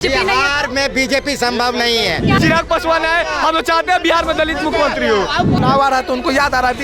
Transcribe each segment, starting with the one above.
बिहार में बीजेपी संभव नहीं है। चिराग पासवान है, हम तो चाहते हैं बिहार में दलित मुख्यमंत्री हो। चुनाव आ रहा है तो उनको याद आ रहा है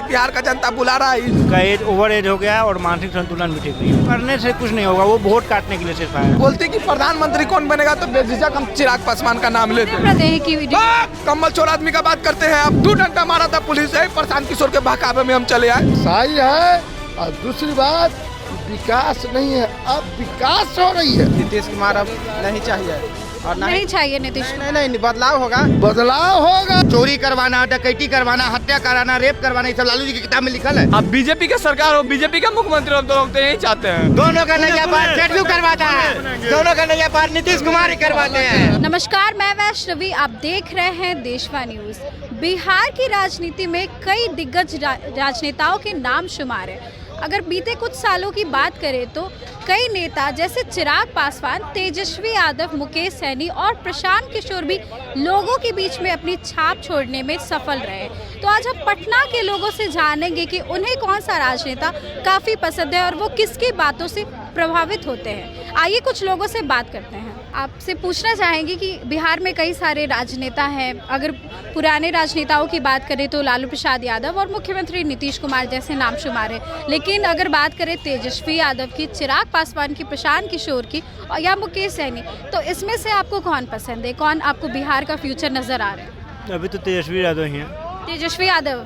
बिहार का जनता बुला रहा है। उनका एज ओवर एज हो गया और मानसिक संतुलन भी ठीक नहीं है। करने से कुछ नहीं होगा, वो वोट काटने के लिए सिर्फ आया। बोलते कि प्रधानमंत्री कौन बनेगा तो बेझिझक हम चिराग पासवान का नाम लेते हैं। कम्बल चोर आदमी का बात करते हैं। अब 2 डंडा मारा था पुलिस है, प्रशांत किशोर के बहकावे में हम चले आए। सही है। और दूसरी बात, विकास नहीं है, अब विकास हो रही है। नीतीश कुमार अब नहीं चाहिए और नहीं चाहिए नीतीश। नहीं बदलाव होगा। बदलाव होगा। चोरी करवाना, डकैती करवाना, हत्या कराना, रेप करवाना, ये सब लालू जी की किताब में लिखल है। अब बीजेपी का सरकार हो, बीजेपी का मुख्यमंत्री हम तो यही चाहते हैं। दोनों का नैया पार जेटलू करवाता है, दोनों का नैया पार नीतीश कुमार ही करवाते हैं। नमस्कार, मैं वैष्णवी, आप देख रहे हैं देशवा न्यूज। बिहार की राजनीति में कई दिग्गज राजनेताओं के नाम शुमार है। अगर बीते कुछ सालों की बात करें तो कई नेता जैसे चिराग पासवान, तेजस्वी यादव, मुकेश सहनी और प्रशांत किशोर भी लोगों के बीच में अपनी छाप छोड़ने में सफल रहे। तो आज हम पटना के लोगों से जानेंगे कि उन्हें कौन सा राजनेता काफ़ी पसंद है और वो किसकी बातों से प्रभावित होते हैं। आइए कुछ लोगों से बात करते हैं। आपसे पूछना चाहेंगे कि बिहार में कई सारे राजनेता हैं। अगर पुराने राजनेताओं की बात करें तो लालू प्रसाद यादव और मुख्यमंत्री नीतीश कुमार जैसे नाम शुमार है। लेकिन अगर बात करें तेजस्वी यादव की, चिराग पासवान की, प्रशांत किशोर की और या मुकेश सहनी, तो इसमें से आपको कौन पसंद है? कौन आपको बिहार का फ्यूचर नज़र आ रहा है? अभी तो तेजस्वी यादव ही हैं। तेजस्वी यादव।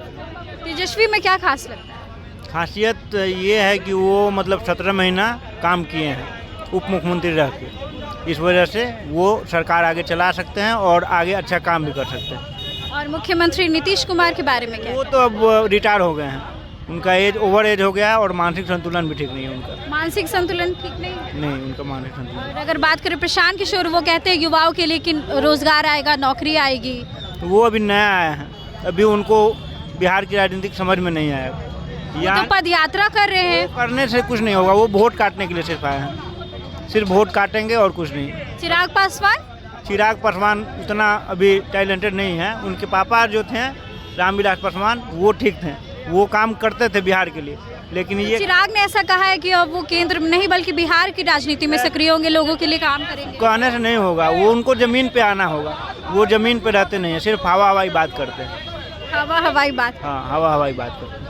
तेजस्वी में क्या खास लगता है? खासियत ये है कि वो मतलब 17 महीना काम किए हैं उप मुख्यमंत्री रह के। इस वजह से वो सरकार आगे चला सकते हैं और आगे अच्छा काम भी कर सकते हैं। और मुख्यमंत्री नीतीश कुमार के बारे में क्या? वो तो अब रिटायर हो गए हैं, उनका एज ओवर एज हो गया और मानसिक संतुलन भी ठीक नहीं है उनका। मानसिक संतुलन ठीक नहीं? नहीं, उनका मानसिक संतुलन। और अगर बात करें प्रशांत किशोर, वो कहते हैं युवाओं के लिए कि रोजगार आएगा, नौकरी आएगी। वो अभी नया आया है, अभी उनको बिहार की राजनीति समझ में नहीं आया। तो पद यात्रा कर रहे हैं। करने से कुछ नहीं होगा, वो वोट काटने के लिए सिर्फ आए हैं। सिर्फ वोट काटेंगे और कुछ नहीं। चिराग पासवान उतना अभी टैलेंटेड नहीं है। उनके पापा जो थे रामविलास पासवान, वो ठीक थे, वो काम करते थे बिहार के लिए। लेकिन ये चिराग ने ऐसा कहा है कि अब वो केंद्र में नहीं बल्कि बिहार की राजनीति में सक्रिय होंगे, लोगों के लिए काम करेंगे। कहने से नहीं होगा, वो उनको जमीन पे आना होगा। वो जमीन पे रहते नहीं है, सिर्फ हवा हवाई बात करते हैं। हवाई बात। हाँ, हवा हवाई बात करते हैं।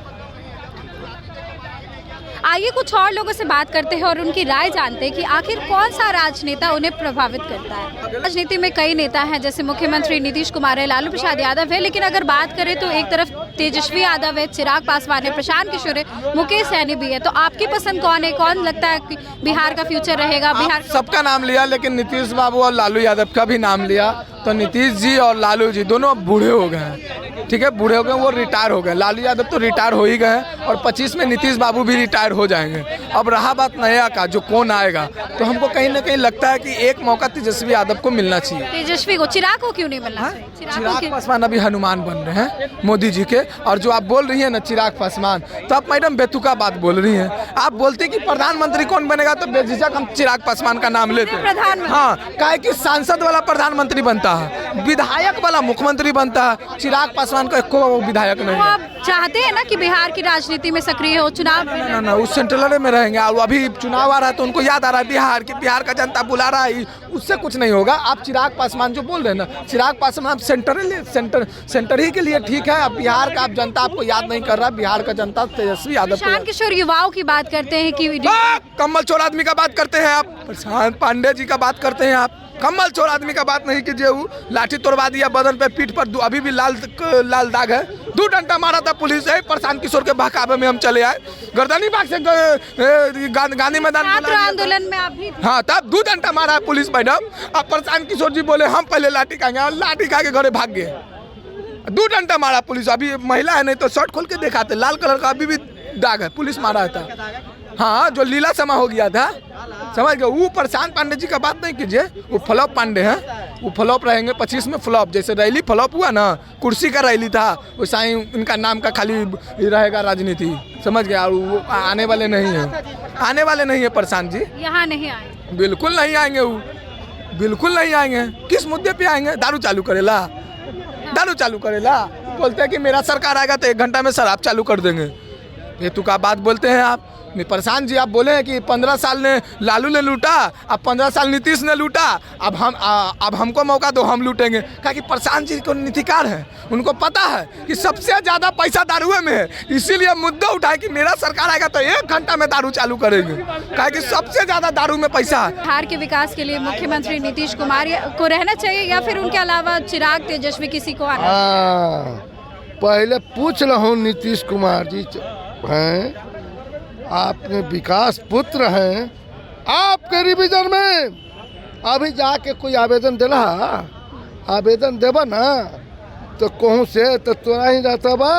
आइए कुछ और लोगों से बात करते हैं और उनकी राय जानते हैं कि आखिर कौन सा राजनेता उन्हें प्रभावित करता है। राजनीति में कई नेता हैं, जैसे मुख्यमंत्री नीतीश कुमार है, लालू प्रसाद यादव है। लेकिन अगर बात करें तो एक तरफ तेजस्वी यादव है, चिराग पासवान है, प्रशांत किशोर है, मुकेश सहनी भी है। तो आपकी पसंद कौन है? कौन लगता है कि बिहार का फ्यूचर रहेगा? बिहार सबका नाम लिया, लेकिन नीतीश बाबू और लालू यादव का भी नाम लिया। तो नीतीश जी और लालू जी दोनों अब बूढ़े हो गए हैं, ठीक है, बूढ़े हो गए, वो रिटायर हो गए। लालू यादव तो रिटायर हो ही गए हैं और 25 में नीतीश बाबू भी रिटायर हो जाएंगे। अब रहा बात नया का, जो कौन आएगा, तो हमको कहीं ना कहीं लगता है कि एक मौका तेजस्वी यादव को मिलना चाहिए। तेजस्वी को, चिराग को क्यों नहीं मिलना चाहिए? चिराग पासवान अभी हनुमान बन रहे हैं मोदी जी के। और जो आप बोल रही हैं ना चिराग पासवान, तो आप मैडम बेतुका बात बोल रही हैं। आप बोलते कि प्रधानमंत्री कौन बनेगा तो बेझिझक हम चिराग पासवान का नाम लेते हैं। प्रधानमंत्री? हाँ, काहे कि सांसद वाला प्रधानमंत्री बनता है, विधायक वाला मुख्यमंत्री बनता है। चिराग पासवान का एको विधायक नहीं वो है। आप चाहते हैं ना कि बिहार की राजनीति में सक्रिय हो, चुनाव? ना, उस सेंट्रल में रहेंगे। और अभी चुनाव आ रहा है तो उनको याद आ रहा है बिहार का जनता बुला रहा है, उससे कुछ नहीं होगा। आप चिराग पासवान जो बोल रहे हैं ना, चिराग पासवान सेंटर ही के लिए ठीक है। अब बिहार का आप जनता आपको याद नहीं कर रहा, बिहार का जनता तेजस्वी यादव। प्रशांत किशोर युवाओं की बात करते हैं कि कम्बल चोर आदमी का बात करते हैं आप, प्रशांत पांडे जी का बात करते हैं आप। कम्बल चोर आदमी का बात नहीं कीजिए। वो लाठी तोड़वा दिया बदन पे, पीठ पर अभी भी लाल दाग है। 2 डंडा मारा था पुलिस है, प्रशांत किशोर के बहकावे में हम चले आए। गर्दनी बाग से गांधी मैदान आंदोलन में आप भी थे। हाँ, तब 2 डंडा मारा है पुलिस मैडम। अब प्रशांत किशोर जी बोले हम पहले लाठी खाएंगे और लाठी खा के घरे भाग गए। 2 डंडा मारा पुलिस। अभी महिला है, नहीं तो शर्ट खोल के दिखाते, लाल कलर का अभी भी दाग है, पुलिस मारा था। हाँ, जो लीला समा हो गया था, समझ गए। वो प्रशांत पांडे जी का बात नहीं कीजिए, वो फ्लॉप पांडे हैं, वो फ्लॉप रहेंगे 25 में फ्लॉप। जैसे रैली फ्लॉप हुआ ना, कुर्सी का रैली था, वैसा ही इनका नाम का खाली रहेगा राजनीति, समझ गया। और वो आने वाले नहीं है प्रशांत जी, यहाँ नहीं आए, बिल्कुल नहीं आएंगे। वो बिल्कुल नहीं आएंगे। किस मुद्दे पे आएंगे? दारू चालू करेला, बोलते हैं कि मेरा सरकार आएगा तो 1 घंटा में शराब चालू कर देंगे। बेतुका बात बोलते हैं आप। प्रशांत जी आप बोले हैं कि 15 साल ने लालू ने लूटा, अब 15 साल नीतीश ने लूटा, अब हमको मौका दो, हम लूटेंगे। कहा कि प्रशांत जी को नीतिकार है, उनको पता है कि सबसे ज़्यादा पैसा दारुए में है, इसीलिए मुद्दा उठाए कि मेरा सरकार आएगा तो 1 घंटा में दारू चालू करेंगे। कहा कि सबसे ज़्यादा दारू में पैसा है। बिहार के विकास के लिए मुख्यमंत्री नीतीश कुमार को रहना चाहिए या फिर उनके अलावा चिराग तेजस्वी किसी को आना चाहिए? पहले पूछ रहा हूँ, नीतीश कुमार जी हैं, आपने विकास पुत्र हैं, आपके रिवीजन में अभी जाके कोई आवेदन दिला, आवेदन देबा ना तो कहूँ से तो तोरा ही रहता बा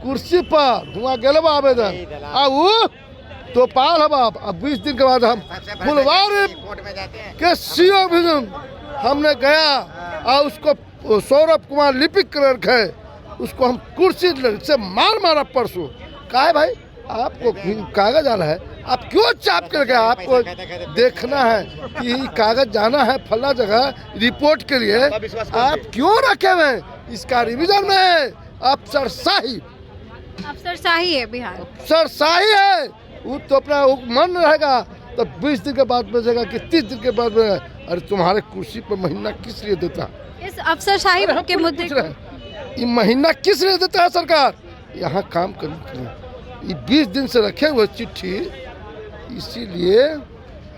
कुर्सी पर, हुआ गेलबा आवेदन आऊ तो पाल बाप। अब 20 दिन के बाद हम फुलवारी के सीओ ऑफिस हमने गया और उसको सौरभ कुमार लिपिक कर रखे, उसको हम कुर्सी से मारा परसों। कहा है भाई आपको कागज आना है, आप क्यों चाप कर गए? आपको देखना है कि कागज जाना है फला जगह रिपोर्ट के लिए, आप क्यों रखे हुए? इसका रिवीजन में अफसरशाही है बिहार, अफसरशाही है। वो तो अपना मन रहेगा तो 20 दिन के बाद बचेगा कि 30 दिन के बाद बचेगा। अरे तुम्हारे कुर्सी पर महीना किस लिए देता? इस अफसरशाही के मुद्दे ये महीना किस लिए देता है सरकार? यहाँ काम करने के लिए। ये 20 दिन से रखे हुए चिट्ठी, इसीलिए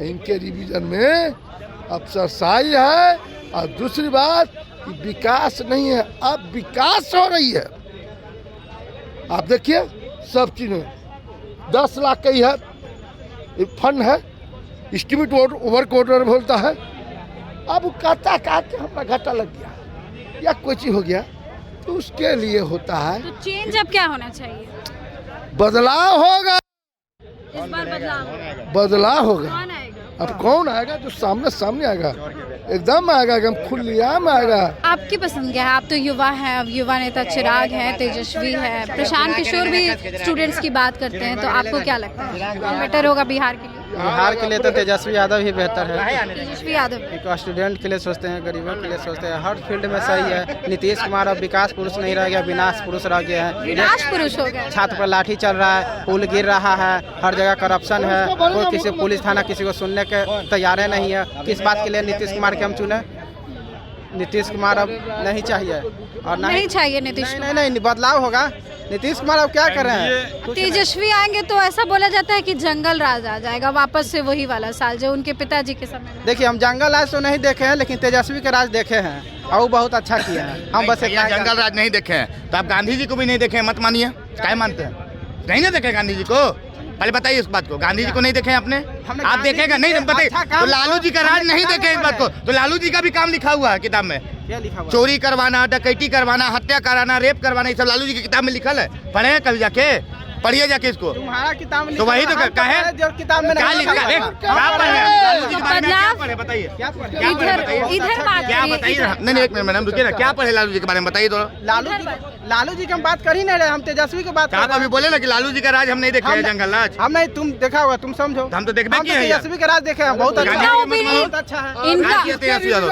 इनके रिवीजन में अफसरशाही है। और दूसरी बात विकास नहीं है, अब विकास हो रही है। आप देखिए सब चीज़ में 10 लाख का ही है फंड है, एस्टिमेट ओवर कोर्टर बोलता है। अब वो कहता कि हमारा घाटा लग गया या कोई चीज हो गया तो उसके लिए होता है। तो चेंज अब क्या होना चाहिए? बदलाव होगा, इस बार बदलाव होगा। कौन आएगा? अब कौन आएगा? जो सामने आएगा, एकदम आएगा, एकदम खुलेआम आएगा। आपकी पसंद क्या है? आप तो युवा हैं, अब युवा नेता चिराग है, तेजस्वी है, प्रशांत किशोर भी स्टूडेंट्स की बात करते हैं, तो आपको क्या लगता है कौन बेटर होगा बिहार के लिए? बिहार के लिए तो तेजस्वी यादव ही बेहतर है। तेजस्वी यादव एक स्टूडेंट के लिए सोचते हैं, गरीबों के लिए सोचते हैं, हर फील्ड में सही है। नीतीश कुमार अब विकास पुरुष नहीं रह गया, विनाश पुरुष रह गया है। विनाश पुरुष हो गए। छात्र पर लाठी चल रहा है, पुल गिर रहा है, हर जगह करप्शन है, कोई किसी पुलिस थाना किसी को सुनने के तैयार नहीं है। किस बात के लिए नीतीश कुमार के हम चुने? नीतीश कुमार अब नहीं चाहिए और नहीं चाहिए नीतीश। नहीं, बदलाव होगा। नीतीश कुमार अब क्या कर रहे हैं? तेजस्वी आएंगे तो ऐसा बोला जाता है कि जंगल राज आ जाएगा वापस से, वही वाला साल जो उनके पिताजी के समय में। देखिए हम जंगल राज तो नहीं देखे हैं, लेकिन तेजस्वी के राज देखे हैं और वो बहुत अच्छा किया है। हम बस जंगल राज नहीं देखे हैं तो आप गांधी जी को भी नहीं देखे हैं, मत मानिए। क्या मानते हैं? नहीं ना देखे गांधी जी को? पहले बताइए इस बात को, गांधी जी को नहीं देखे आपने? आप देखेगा नहीं बताइए तो लालू जी का राज नहीं देखे इस बात को। तो लालू जी का भी काम लिखा हुआ है किताब में, क्या लिखा हुआ? चोरी करवाना, डकैती करवाना, हत्या कराना, रेप करवाना, ये सब लालू जी की किताब में लिखल है। पढ़े हैं कभी जाके? पढ़िए जाके इसको। तुम्हारा किताब में तो वही तो क्या है, किताब में क्या लिखा है? लालू जी के बारे में क्या पढ़े बताइए? इधर बात क्या बताइए? नहीं एक मिनट मैडम रुकिए ना, क्या पढ़े लालू जी के बारे में बताइए तो। लालू जी की हम बात कर ही नहीं रहे, हम तेजस्वी की बात कर आप अभी बोले ना कि लालू जी का राज हम नहीं देखे हैं, जंगल राज। हम नहीं, तुम देखा होगा, तुम समझो। हम तो देखते हम तेजस्वी का राज देखे हैं, बहुत अच्छा है। इनका तेजस्वी यादव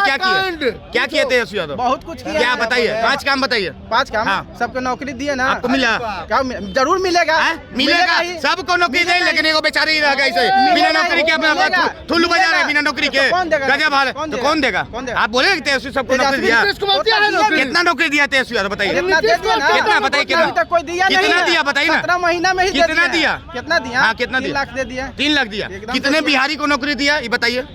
क्या किया? क्या किया तेजस्वी यादव? बहुत कुछ किया। क्या बताइए? 5 काम बताइए। 5 काम? हाँ। सबको नौकरी दिए ना। आपको मिला? क्या जरूर मिलेगा, मिलेगा ही। सबको नौकरी दे, लेकिन एगो बेचारे ही रह गए ऐसे बिना नौकरी के अपना ठुल्लू बजा रहे बिना नौकरी के। गजब हाल है। तो कौन देगा? आप बोले तेजस्वी सबको नौकरी दिया? कितना नौकरी दिया तेजस्वी यादव बताइए? कितना बताइए? अभी तक कोई दिया नहीं। कितना दिया बताइए ना? 17 महीना में ही कितना दिया? कितना दिया? हाँ कितना 3 दिया? लाख दे दिया। 3 लाख दिया। कितने बिहारी को नौकरी दिया ये बताइए?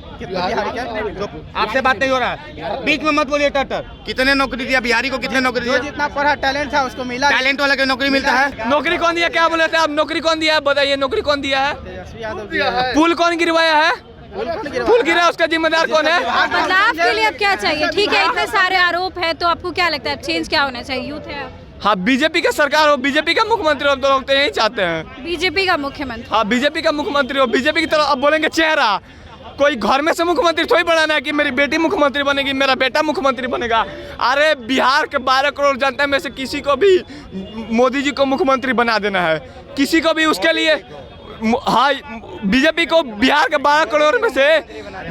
आपसे बात नहीं हो रहा है, बीच में मत बोलिए टटर। कितने नौकरी दिया बिहारी को? कितने नौकरी दिया? जितना पढ़ा टैलेंट था उसको मिला। टैलेंट वाला को नौकरी मिलता है? नौकरी कौन दिया? क्या बोले थे आप? नौकरी कौन दिया है बताइए? नौकरी कौन दिया है? तेजस्वी यादव दिया है। पुल कौन गिरवाया है? पुल गिरा, उसका जिम्मेदार कौन है? बदलाव के लिए अब क्या चाहिए? ठीक है, इतने सारे आरोप है, तो आपको क्या लगता है चेंज क्या होना चाहिए? यूथ है, हाँ बीजेपी का सरकार हो, बीजेपी का मुख्यमंत्री हम तो लोग तो यही चाहते हैं। बीजेपी का मुख्यमंत्री? हाँ बीजेपी का मुख्यमंत्री हो, बीजेपी की तरफ। अब बोलेंगे चेहरा, कोई घर में से मुख्यमंत्री थोड़ी बनाना है कि मेरी बेटी मुख्यमंत्री बनेगी, मेरा बेटा मुख्यमंत्री बनेगा। अरे बिहार के 12 करोड़ जनता में से किसी को भी मोदी जी को मुख्यमंत्री बना देना है, किसी को भी। उसके लिए हाँ बीजेपी को बिहार के 12 करोड़ में से,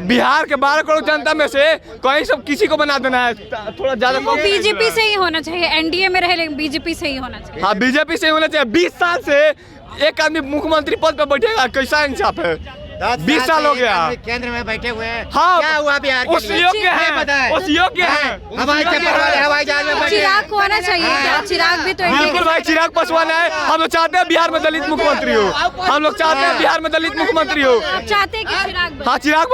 बिहार के 12 करोड़ जनता में से कहीं सब किसी को बना देना है थोड़ा ज्यादा। वो बीजेपी से ही होना चाहिए, एनडीए में रहे लेकिन बीजेपी से ही होना चाहिए। हाँ बीजेपी से ही होना चाहिए। 20 साल से एक आदमी मुख्यमंत्री पद पर बैठेगा, कैसा इंसाफ है? 20 साल हो गया केंद्र में बैठे हुए हैं। हाँ क्या हुआ बिहार के उस लिए? योग्य है, उस योग्य है। हवाई जहाज में बैठे चिराग को आना चाहिए क्या? चिराग भी तो बिल्कुल भाई, चिराग पासवान है। हम लोग चाहते हैं बिहार में दलित मुख्यमंत्री हो, हम लोग चाहते हैं बिहार में दलित मुख्यमंत्री हो। आप चाहते हैं कि चिराग बने? हाँ चिराग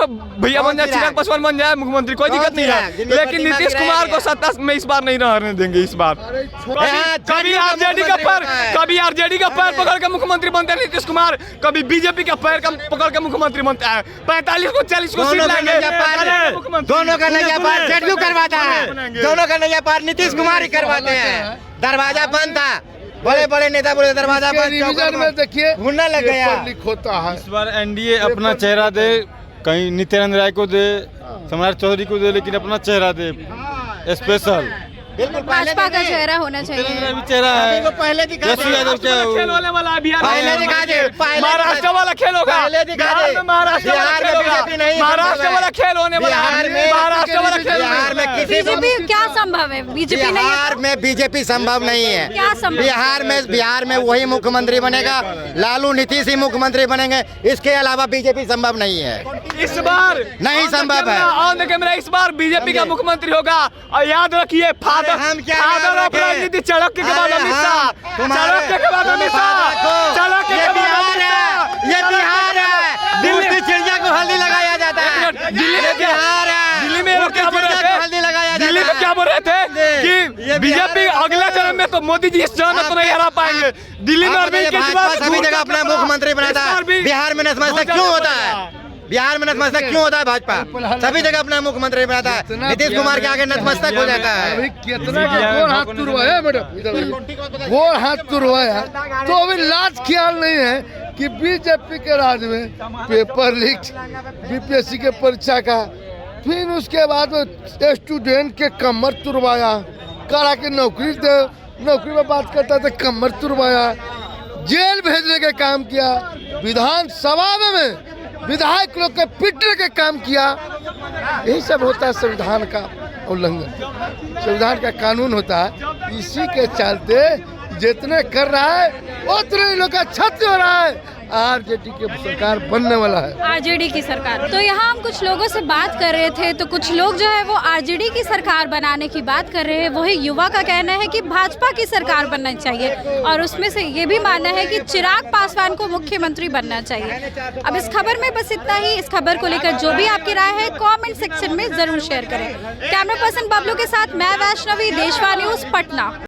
भैया बन जाए, चिराग पासवान बन जाए मुख्यमंत्री, कोई दिक्कत नहीं है। लेकिन नीतीश कुमार को सत्ता में इस बार नहीं रहने देंगे। इस बार कभी आरजेडी का पैर पकड़ के मुख्यमंत्री बनते हैं नीतीश कुमार, कभी बीजेपी का पैर पकड़ के मुख्यमंत्री बनता है। 45 को 40 को सीट लाएंगे। दोनों का नैया पार जेडीयू करवाता है, दोनों का नैया पार नीतीश कुमार ही करवाते हैं। दरवाजा बंद था, बड़े बड़े नेता बोले दरवाजा बंद, रिवीजन में देखिए घूमने लग गया। पेपर लीक होता है। इस बार एनडीए अपना चेहरा दे, कहीं नित्यानंद राय को दे, सम्राट चौधरी को दे, लेकिन अपना चेहरा दे स्पेशल। भाजपा का चेहरा होना चाहिए। भी चेहरा है, पहले दिखा यशु यादव खेल होने वाला है बिहार पहले में। दिखा दे, महाराष्ट्र वाला खेल होगा, पहले दिखा बिहार दे। में महाराष्ट्र वाला बिहार में खेल होगा, बीजेपी नहीं, महाराष्ट्र वाला खेल होने वाला है, बिहार में महाराष्ट्र वाला खेल बिहार में किसी बीजेपी क्या संभव है? बीजेपी नहीं बिहार है में बीजेपी संभव नहीं है। क्या संभव? बिहार में वही मुख्यमंत्री बनेगा, लालू नीतीश ही मुख्यमंत्री बनेंगे, इसके अलावा बीजेपी संभव नहीं है। इस बार नहीं संभव है। ऑन द कैमरा इस बार बीजेपी का मुख्यमंत्री होगा। और याद रखिए फादर हम क्या फादर याद ऑफ रखें? राजनीति चाणक्य के बाद अरे अमित हाँ, शाह, तुम्हारे- चाणक्य के बाद अमित शाह, चाणक्य ये के बाद बिहार अमित है, शाह। ये बिहार है। दिल्ली चिड़िया को हल्दी लगाया जाता है। दिल्ली में क्या बिहार है, दिल्ली में लोग क्या बोल रहे हल्दी लगाया थे? जाता दिल्ली में है। क्या बोल रहे थे कि ये बीजेपी अगले चरण में तो मोदी जी इस चरण में तो नहीं हरा पाएंगे। दिल्ली में अरविंद केजरीवाल भाजपा सभी जगह अपना मुख्यमंत्री बनाता है, बिहार में न समझता क्यों होता है? बिहार में नतमस्तक क्यों होता है? भाजपा सभी जगह अपना मुख्यमंत्री बनाता है, नीतीश कुमार के आगे नतमस्तक हो जाता है। अभी कितना का गोर हाथ तुरवाया मैडम, इधर आइए। गोर हाथ तुरवाया तो अभी लाज ख्याल नहीं है कि बीजेपी के राज में पेपर लीक, बीपीएससी के परीक्षा का, फिर उसके बाद में स्टूडेंट के कमर तुरवाया, करा के नौकरी दे, नौकरी में बात करता था कमर तुरवाया, जेल भेजने का काम किया, विधानसभा में विधायक लोग के पीटने के काम किया। यही सब होता है संविधान का उल्लंघन, संविधान का कानून होता है। इसी के चलते जितने कर रहा है उतने लोग का क्षति हो रहा है। आरजेडी की सरकार बनने वाला है, आरजेडी की सरकार। तो यहाँ हम कुछ लोगों से बात कर रहे थे, तो कुछ लोग जो है वो आरजेडी की सरकार बनाने की बात कर रहे हैं। वही युवा का कहना है कि भाजपा की सरकार बनना चाहिए, और उसमें से ये भी मानना है कि चिराग पासवान को मुख्यमंत्री बनना चाहिए। अब इस खबर में बस इतना ही। इस खबर को लेकर जो भी आपकी राय है कॉमेंट सेक्शन में जरूर शेयर करें। कैमरा पर्सन बबलू के साथ मैं वैष्णवी, देशवा न्यूज, पटना।